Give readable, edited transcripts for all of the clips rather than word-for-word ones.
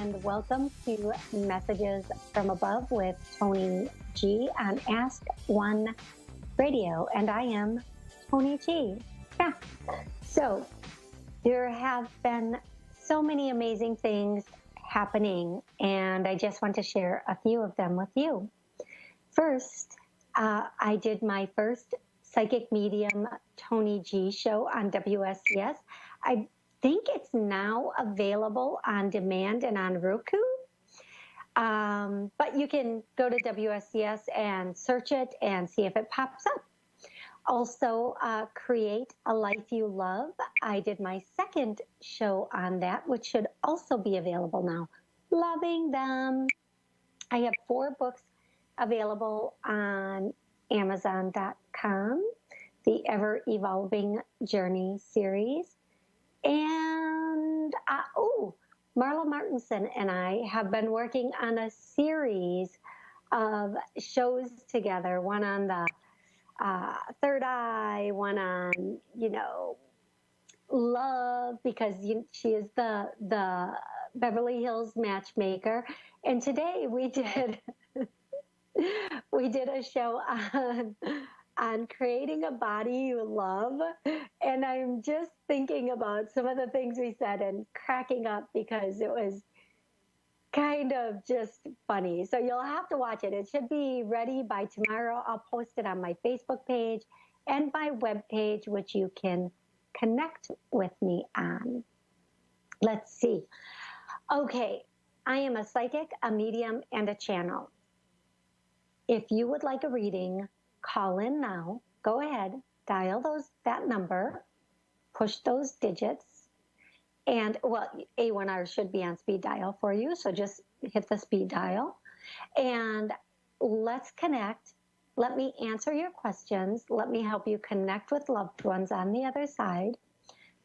and welcome to Messages from Above with Toni G on Ask One Radio, and I am Toni G. Yeah. So there have been so many amazing things happening, and I just want to share a few of them with you. First, I did my first psychic medium Toni G show on WSCS. I think it's now available on demand and on Roku. But you can go to WSCS and search it and see if it pops up. Also, Create a Life You Love. I did my second show on that, which should also be available now. Loving them. I have 4 books available on Amazon.com. The Ever Evolving Journey series. And, Marla Martinson and I have been working on a series of shows together, one on the third eye, one on, love, because she is the Beverly Hills matchmaker. And today we did a show on creating a body you love. And I'm just thinking about some of the things we said and cracking up because it was kind of just funny. So you'll have to watch it. It should be ready by tomorrow. I'll post it on my Facebook page and my webpage, which you can connect with me on. Let's see. Okay, I am a psychic, a medium, and a channel. If you would like a reading, call in now. Go ahead, dial that number, push those digits, and, A1R should be on speed dial for you, so just hit the speed dial. And let's connect. Let me answer your questions. Let me help you connect with loved ones on the other side.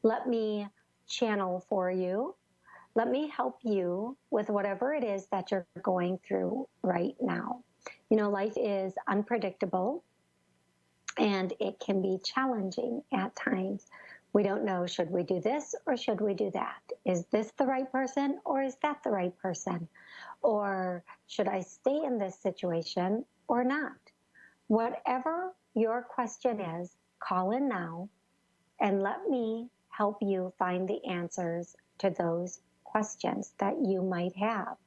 Let me channel for you. Let me help you with whatever it is that you're going through right now. Life is unpredictable and it can be challenging at times. We don't know, should we do this or should we do that? Is this the right person or is that the right person? Or should I stay in this situation or not? Whatever your question is, call in now and let me help you find the answers to those questions that you might have.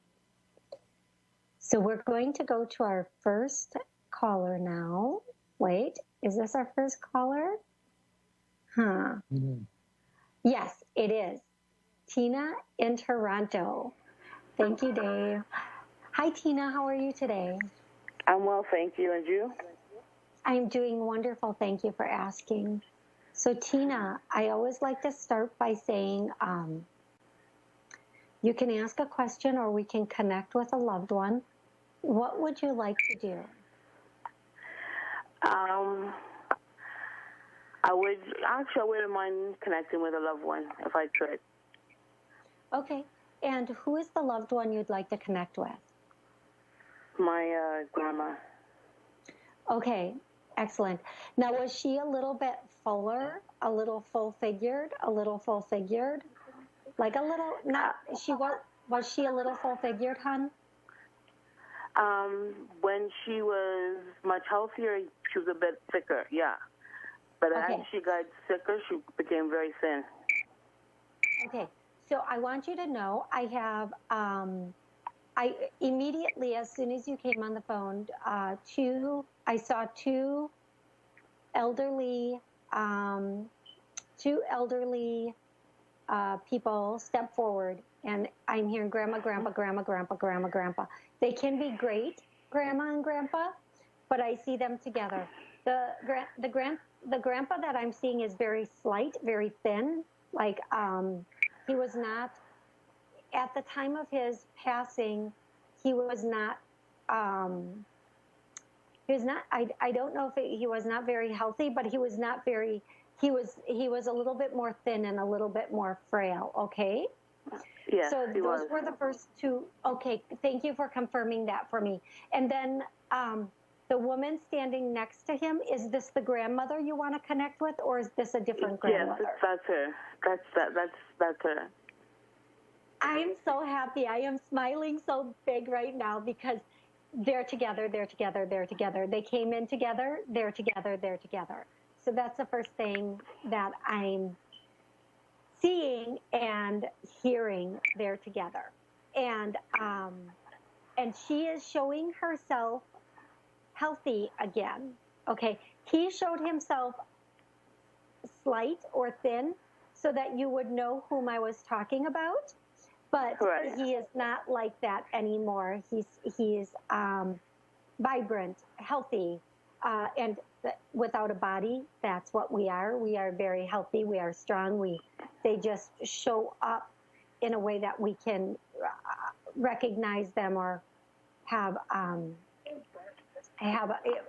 So we're going to go to our first caller now. Wait, is this our first caller? Mm-hmm. Yes, it is. Tina in Toronto. Thank you, Dave. Hi, Tina. How are you today? I'm well, thank you. And you? I'm doing wonderful. Thank you for asking. So, Tina, I always like to start by saying you can ask a question or we can connect with a loved one. What would you like to do? I wouldn't mind connecting with a loved one if I could. Okay. And who is the loved one you'd like to connect with? My grandma. Okay. Excellent. Now, was she a little bit fuller, a little full-figured? Like a little, was she a little full-figured, hon? When she was much healthier, she was a bit thicker, yeah. But okay. As she got sicker, she became very thin. Okay, so I want you to know I have, I immediately, as soon as you came on the phone, I saw two elderly people step forward, and I'm hearing grandma, grandpa, grandma, grandpa, grandma, grandpa. They can be great grandma and grandpa, but I see them together. The grandpa that I'm seeing is very slight, very thin. Like he was not, at the time of his passing, he was not. I don't know if he was not very healthy, but he was not very. He was a little bit more thin and a little bit more frail. Okay. Yes, so those were the first two. Okay, thank you for confirming that for me. And then the woman standing next to him, is this the grandmother you want to connect with, or is this a different grandmother? Yes, that's her. That's her. I I'm so happy. I am smiling so big right now because they're together, they're together, they're together. They came in together, they're together, they're together. So that's the first thing that I'm seeing and hearing. They're together. And and she is showing herself healthy again. Okay. He showed himself slight or thin so that you would know whom I was talking about. But Right. he is not like that anymore. He's vibrant, healthy, and without a body, that's what we are. We are very healthy. We are strong. They just show up in a way that we can recognize them or have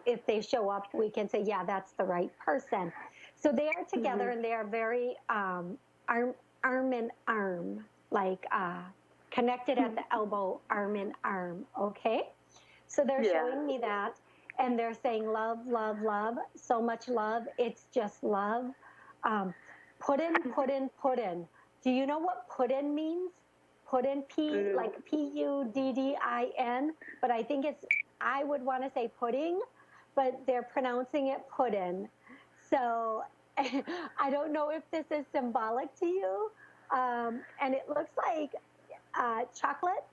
if they show up, we can say, yeah, that's the right person. So they are together and they are very arm in arm, like connected at the elbow, arm in arm. Okay. So they're showing me that, and they're saying love, love, love, so much love. It's just love. Put in, put in, put in. Do you know what put in means? Put in, like Puddin, but I think I would want to say pudding, but they're pronouncing it put in. So I don't know if this is symbolic to you. And it looks like chocolate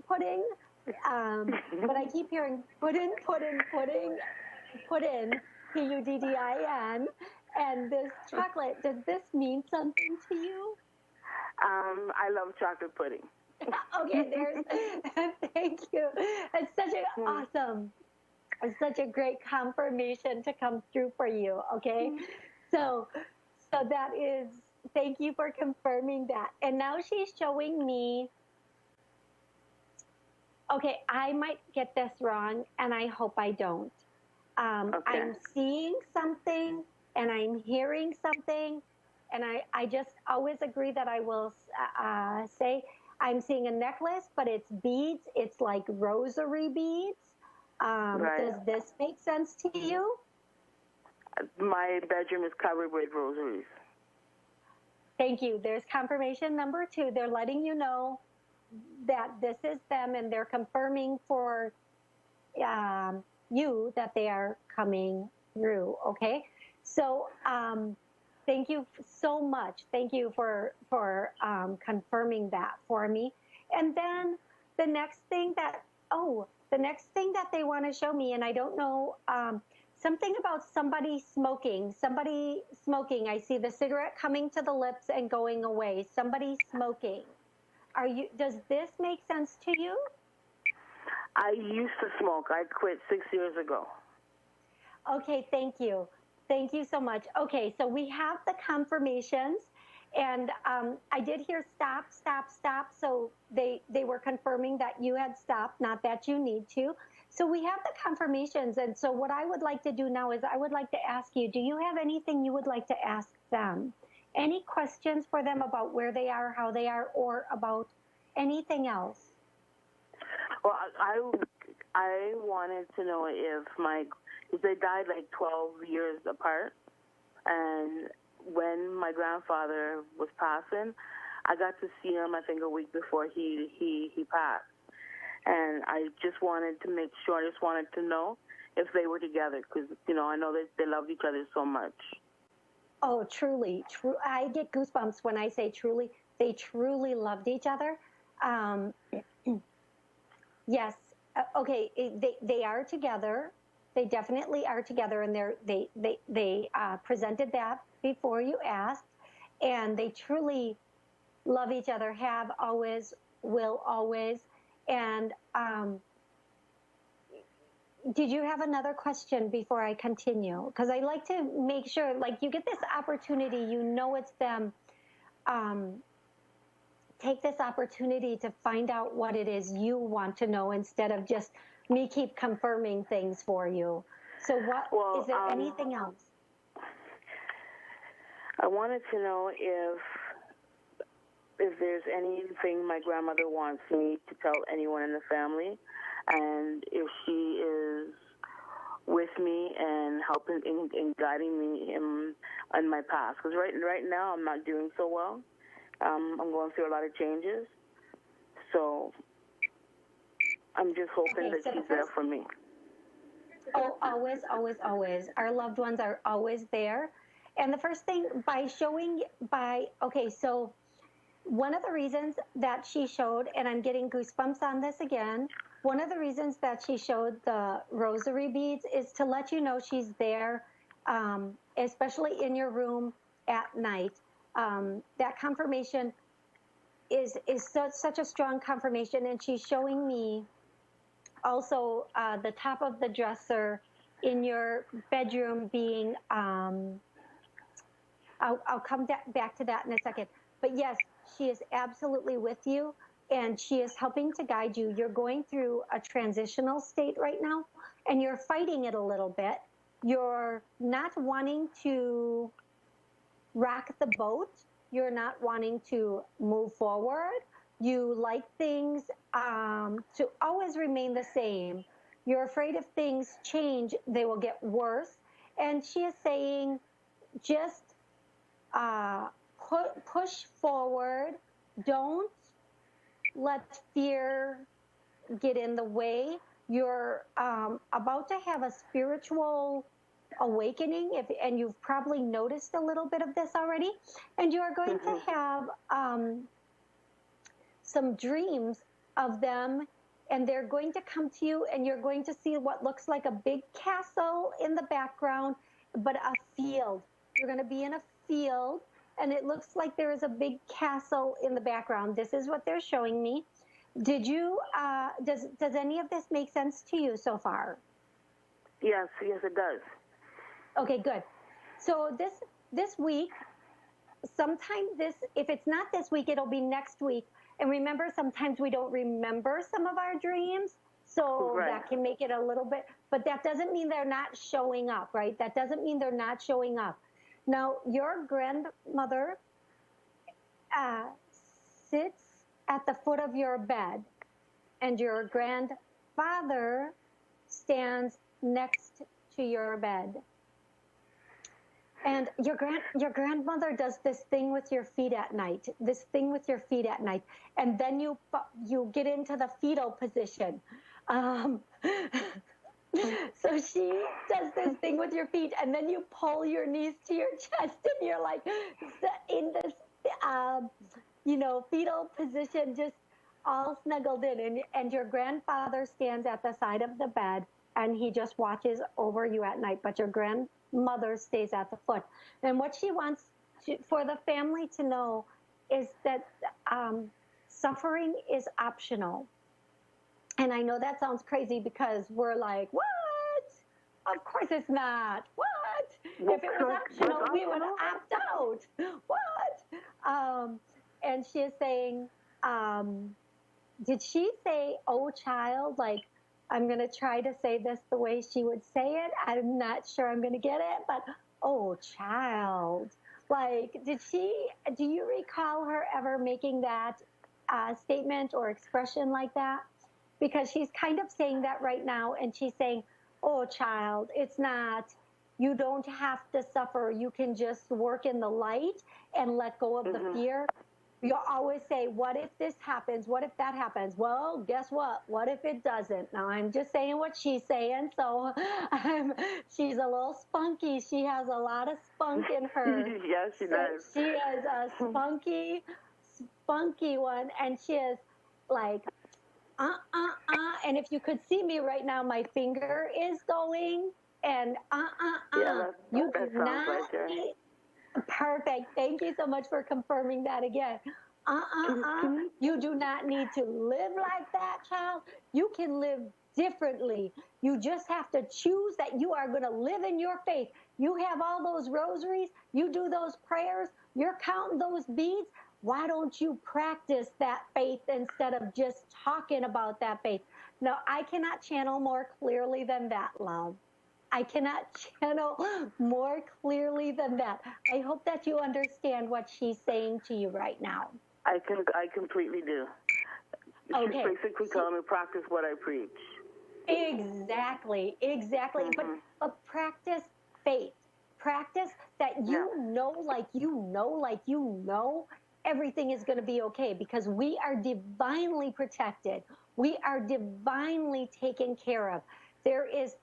pudding. But I keep hearing pudding, pudding, pudding, puddin, Puddin. And this chocolate, does this mean something to you? I love chocolate pudding. Okay, thank you. It's such an awesome, it's such a great confirmation to come through for you. Okay. So that is, thank you for confirming that. And now she's showing me, okay, I might get this wrong, and I hope I don't. I'm seeing something, and I'm hearing something, and I just always agree that I will say I'm seeing a necklace, but it's beads. It's like rosary beads. Right. Does this make sense to you? My bedroom is covered with rosaries. Thank you. There's confirmation number 2. They're letting you know that this is them, and they're confirming for you that they are coming through. Okay. So thank you so much. Thank you for confirming that for me. And then the next thing that they want to show me, and I don't know, something about somebody smoking. I see the cigarette coming to the lips and going away. Somebody smoking. Does this make sense to you? I used to smoke. I quit 6 years ago. Okay, thank you. Thank you so much. Okay, so we have the confirmations, and I did hear stop, stop, stop. So they were confirming that you had stopped, not that you need to. So we have the confirmations, and so what I would like to do now is I would like to ask you, do you have anything you would like to ask them? Any questions for them about where they are, how they are, or about anything else? Well, I wanted to know if they died like 12 years apart, and when my grandfather was passing, I got to see him, I think, a week before he passed. And I just wanted to make sure, I just wanted to know if they were together, because, I know that they loved each other so much. Oh, truly. I get goosebumps when I say truly. They truly loved each other. Yes. Okay. They are together. They definitely are together, and they presented that before you asked, and they truly love each other. Have always, will always. And did you have another question before I continue? Because I like to make sure, like, you get this opportunity, it's them. Take this opportunity to find out what it is you want to know instead of just me keep confirming things for you. So is there anything else? I wanted to know if there's anything my grandmother wants me to tell anyone in the family, and if she is with me and helping and guiding me in my path. Because right now I'm not doing so well. I'm going through a lot of changes. So I'm just hoping that she's there for me. Oh, always, always, always. Our loved ones are always there. And the first thing okay, so one of the reasons that she showed, and I'm getting goosebumps on this again, one of the reasons that she showed the rosary beads is to let you know she's there, especially in your room at night. That confirmation is such a strong confirmation, and she's showing me also the top of the dresser in your bedroom being, I'll come back to that in a second. But yes, she is absolutely with you, and she is helping to guide you. You're going through a transitional state right now, and you're fighting it a little bit. You're not wanting to rock the boat. You're not wanting to move forward. You like things to always remain the same. You're afraid if things change, they will get worse. And she is saying, just push forward. Don't let fear get in the way. You're about to have a spiritual awakening, and you've probably noticed a little bit of this already. And you are going to have some dreams of them, and they're going to come to you, and you're going to see what looks like a big castle in the background, but a field. You're going to be in a field, and it looks like there is a big castle in the background. This is what they're showing me. Did you, does any of this make sense to you so far? Yes, it does. Okay, good. So this week, sometime if it's not this week, it'll be next week. And remember, sometimes we don't remember some of our dreams, so that can make it a little bit, but that doesn't mean they're not showing up, right? That doesn't mean they're not showing up. Now, your grandmother sits at the foot of your bed, and your grandfather stands next to your bed. And your grandmother does this thing with your feet at night, and then you get into the fetal position. So she does this thing with your feet, and then you pull your knees to your chest, and you're like in this, fetal position, just all snuggled in. And your grandfather stands at the side of the bed, and he just watches over you at night. But your grandmother stays at the foot. And what she wants for the family to know is that suffering is optional. And I know that sounds crazy because we're like, what? Of course it's not. What? If it was optional, we would opt out. What? And she is saying, did she say, oh, child? Like, I'm going to try to say this the way she would say it. I'm not sure I'm going to get it, but, oh, child. Like, do you recall her ever making that statement or expression like that? Because she's kind of saying that right now, and she's saying, oh, child, it's not, you don't have to suffer. You can just work in the light and let go of the fear. You always say, what if this happens? What if that happens? Well, guess what? What if it doesn't? Now, I'm just saying what she's saying. So she's a little spunky. She has a lot of spunk in her. Yes, she does. She is a spunky one. And she is like, and if you could see me right now, my finger is going, and Yeah, you that do sounds not right there. Perfect. Thank you so much for confirming that again. You do not need to live like that, child. You can live differently. You just have to choose that you are going to live in your faith. You have all those rosaries, you do those prayers, you're counting those beads. Why don't you practice that faith instead of just talking about that faith? No, I cannot channel more clearly than that, love. I cannot channel more clearly than that. I hope that you understand what she's saying to you right now. I completely do. Okay. She's basically telling me practice what I preach. Exactly. But practice faith. Practice that you know, like you know, like you know, everything is going to be okay because we are divinely protected. We are divinely taken care of. There is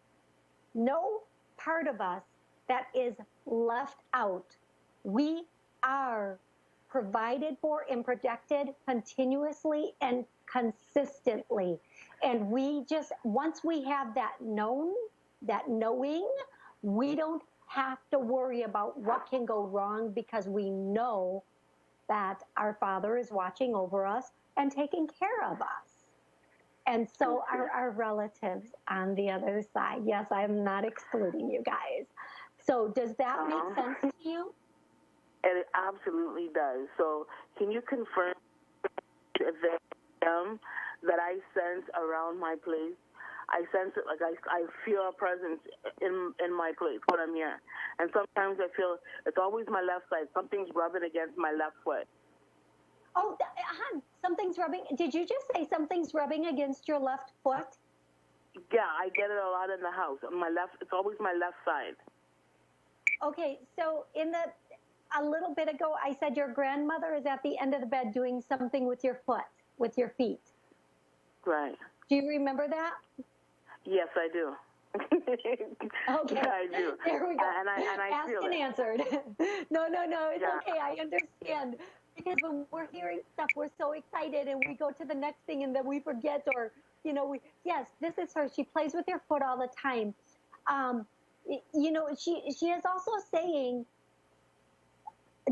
no part of us that is left out. We are provided for and protected continuously and consistently. And we just, once we have that known, that knowing, we don't have to worry about what can go wrong because we know that our Father is watching over us and taking care of us. And so are our relatives on the other side. Yes, I'm not excluding you guys. So does that make sense to you? It absolutely does. So can you confirm that I sense around my place? I sense it, like I feel a presence in my place when I'm here. And sometimes I feel it's always my left side. Something's rubbing against my left foot. Oh, something's rubbing. Did you just say something's rubbing against your left foot? Yeah, I get it a lot in the house. My left, it's always my left side. Okay, so a little bit ago, I said your grandmother is at the end of the bed doing something with your foot, with your feet. Right. Do you remember that? Yes, I do. Okay. Yeah, I do. There we go. And I Asked feel and it. answered. No, it's okay. I understand. Because when we're hearing stuff, we're so excited and we go to the next thing and then we forget or, yes, this is her. She plays with her foot all the time. She is also saying,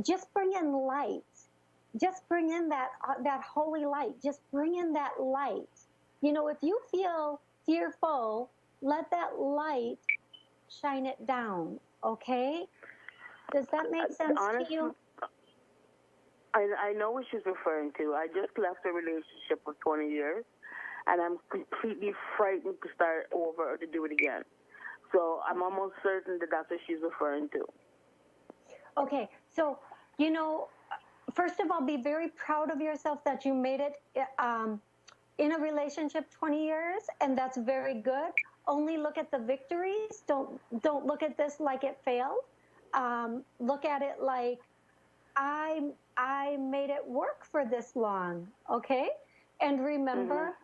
just bring in light. Just bring in that holy light. Just bring in that light. If you feel fearful, let that light shine it down, okay? Does that make sense to you? I know what she's referring to. I just left a relationship for 20 years, and I'm completely frightened to start over or to do it again. So I'm almost certain that that's what she's referring to. Okay, so, first of all, be very proud of yourself that you made it in a relationship 20 years, and that's very good. Only look at the victories. Don't look at this like it failed. Look at it like I made it work for this long, okay? And remember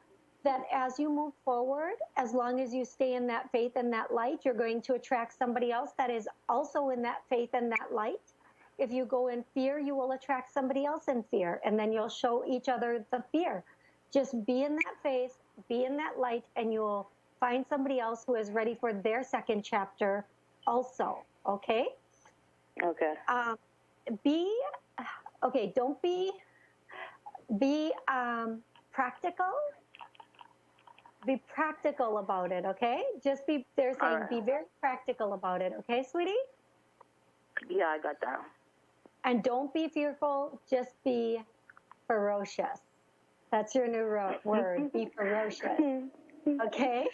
that as you move forward, as long as you stay in that faith and that light, you're going to attract somebody else that is also in that faith and that light. If you go in fear, you will attract somebody else in fear, and then you'll show each other the fear. Just be in that faith, be in that light, and you'll find somebody else who is ready for their second chapter also, okay? Okay. Don't be practical. Be practical about it, okay? They're saying be very practical about it, okay, sweetie? Yeah, I got that. And don't be fearful, just be ferocious. That's your new word, be ferocious, okay?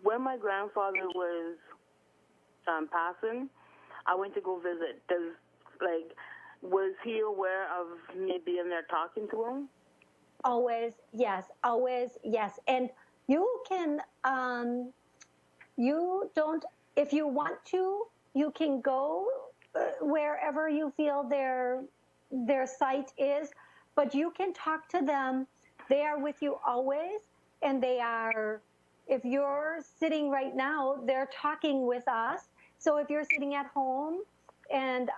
When my grandfather was passing, I went to go visit. Was he aware of me being there talking to him? Always, yes. And you can, if you want to, you can go wherever you feel their site is, but you can talk to them. They are with you always, and if you're sitting right now, they're talking with us. So if you're sitting at home and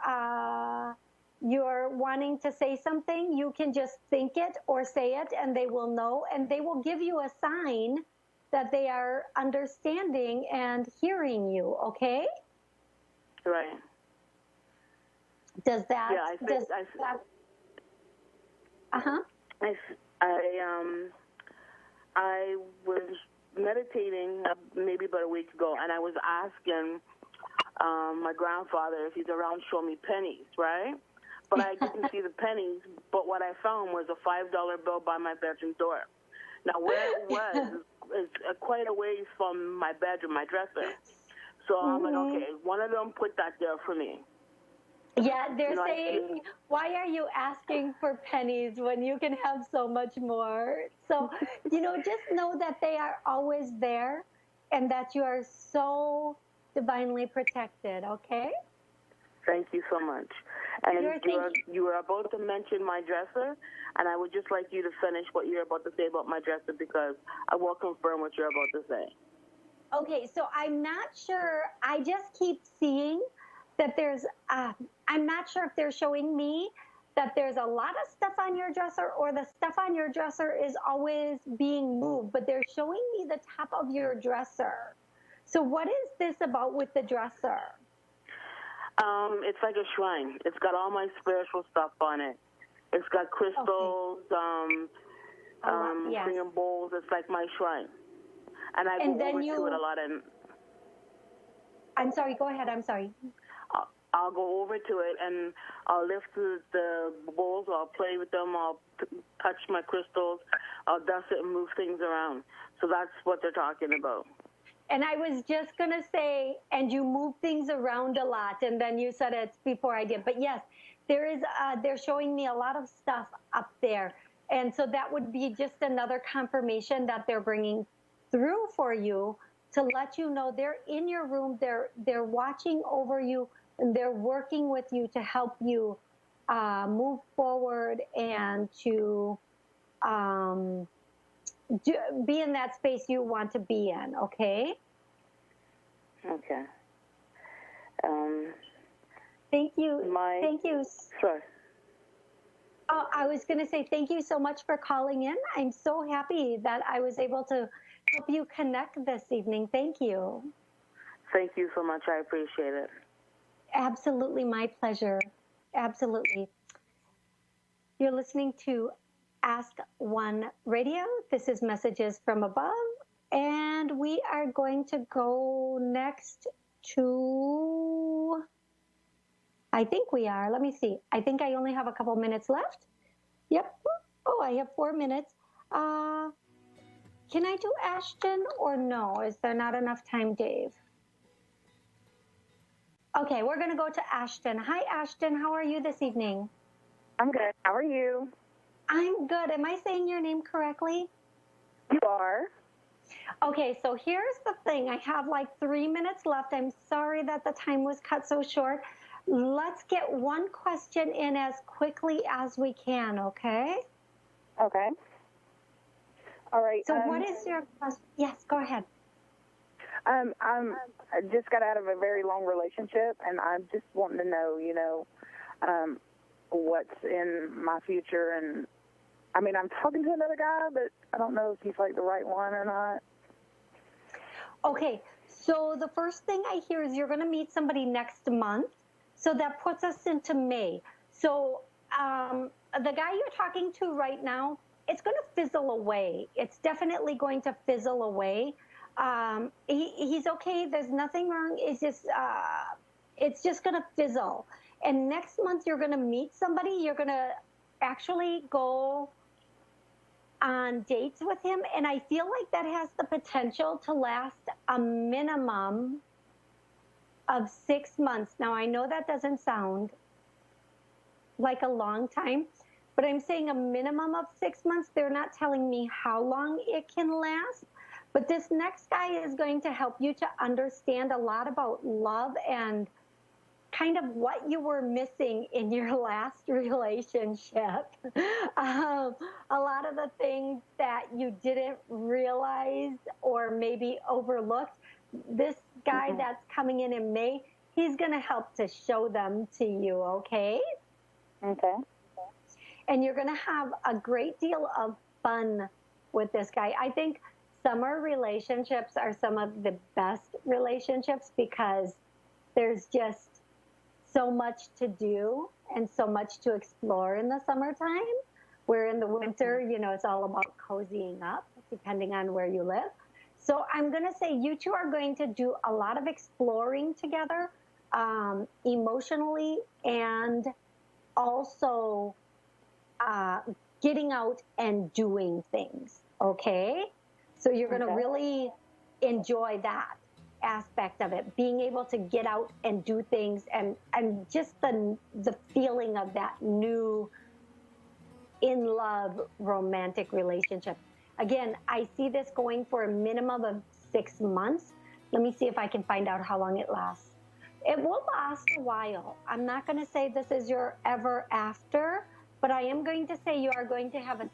you're wanting to say something, you can just think it or say it, and they will know, and they will give you a sign that they are understanding and hearing you, okay? Right. Does that... Yeah, I think... I was meditating maybe about a week ago, and I was asking my grandfather if he's around show me pennies, right? But I didn't see the pennies, but what I found was a $5 bill by my bedroom door. Now, where it was is quite a ways from my bedroom, my dresser. So I'm like, okay, one of them put that there for me. Yeah, they're saying, why are you asking for pennies when you can have so much more? So, just know that they are always there and that you are so divinely protected, okay? Thank you so much. And You're you were about to mention my dresser, and I would just like you to finish what you're about to say about my dresser, because I will confirm what you're about to say. Okay, so I'm not sure. I just keep seeing that I'm not sure if they're showing me that there's a lot of stuff on your dresser or the stuff on your dresser is always being moved, but they're showing me the top of your dresser. So what is this about with the dresser? It's like a shrine. It's got all my spiritual stuff on it. It's got crystals, Yes. singing bowls. It's like my shrine. And I go over to it a lot. And I'm sorry, go ahead. I'm sorry. I'll go over to it and I'll lift the bowls, I'll play with them, I'll touch my crystals, I'll dust it and move things around. So that's what they're talking about. And I was just going to say, and you move things around a lot, and then you said it before I did. But yes, they're showing me a lot of stuff up there. And so that would be just another confirmation that they're bringing through for you to let you know they're in your room, they're watching over you, and they're working with you to help you move forward and to be in that space you want to be in, okay? Okay. Thank you. Thank you. Sorry. Oh, I was going to say thank you so much for calling in. I'm so happy that I was able to help you connect this evening. Thank you. Thank you so much. I appreciate it. Absolutely, my pleasure. Absolutely. You're listening to Ask One Radio. This is Messages from Above, and we are going to go next to, I think we are, let me see. I think I only have a couple minutes left. Yep. Oh, I have 4 minutes. Can I do Ashton or no? Is there not enough time, Dave? Okay, we're going to go to Ashton. Hi, Ashton. How are you this evening? I'm good. How are you? I'm good. Am I saying your name correctly? You are. Okay, so here's the thing. I have like 3 minutes left. I'm sorry that the time was cut so short. Let's get one question in as quickly as we can, okay? Okay. All right. So what is your question? Yes, go ahead. I just got out of a very long relationship, and I'm just wanting to know, what's in my future. And I mean, I'm talking to another guy, but I don't know if he's like the right one or not. Okay, so the first thing I hear is you're going to meet somebody next month. So that puts us into May. So the guy you're talking to right now, it's going to fizzle away. It's definitely going to fizzle away. He's okay. There's nothing wrong. It's just going to fizzle. And next month you're going to meet somebody. You're going to actually go on dates with him. And I feel like that has the potential to last a minimum of 6 months. Now, I know that doesn't sound like a long time, but I'm saying a minimum of 6 months. They're not telling me how long it can last. But this next guy is going to help you to understand a lot about love and kind of what you were missing in your last relationship. A lot of the things that you didn't realize or maybe overlooked. This guy that's coming in May, he's going to help to show them to you, okay? Okay. And you're going to have a great deal of fun with this guy. I think summer relationships are some of the best relationships because there's just so much to do and so much to explore in the summertime. Where in the winter, it's all about cozying up, depending on where you live. So I'm going to say you two are going to do a lot of exploring together, emotionally, and also getting out and doing things, okay? So you're going to really enjoy that aspect of it, being able to get out and do things and just the feeling of that new in love romantic relationship. Again, I see this going for a minimum of 6 months. Let me see if I can find out how long it lasts. It will last a while. I'm not going to say this is your ever after, but I am going to say you are going to have a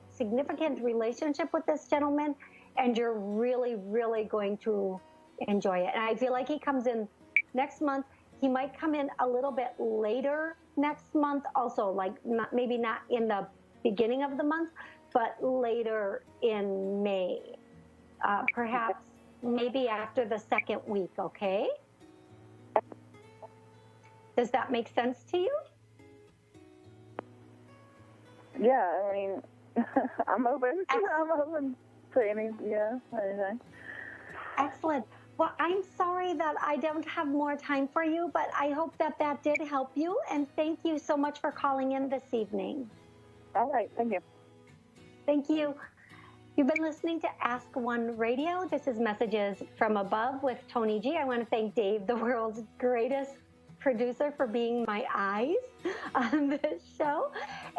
significant relationship with this gentleman, and you're really, really going to enjoy it. And I feel like he comes in next month. He might come in a little bit later next month, also, like maybe not in the beginning of the month, but later in May. Perhaps maybe after the second week, okay? Does that make sense to you? Yeah, I mean, I'm open. I'm open to anything. Excellent. Well, I'm sorry that I don't have more time for you, but I hope that that did help you. And thank you so much for calling in this evening. All right. Thank you. Thank you. You've been listening to Ask One Radio. This is Messages from Above with Toni G. I want to thank Dave, the world's greatest producer, for being my eyes on this show.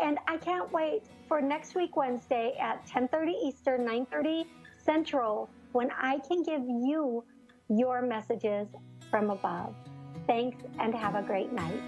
And I can't wait for next week, Wednesday at 10:30 Eastern, 9:30 Central, when I can give you your messages from above. Thanks, and have a great night.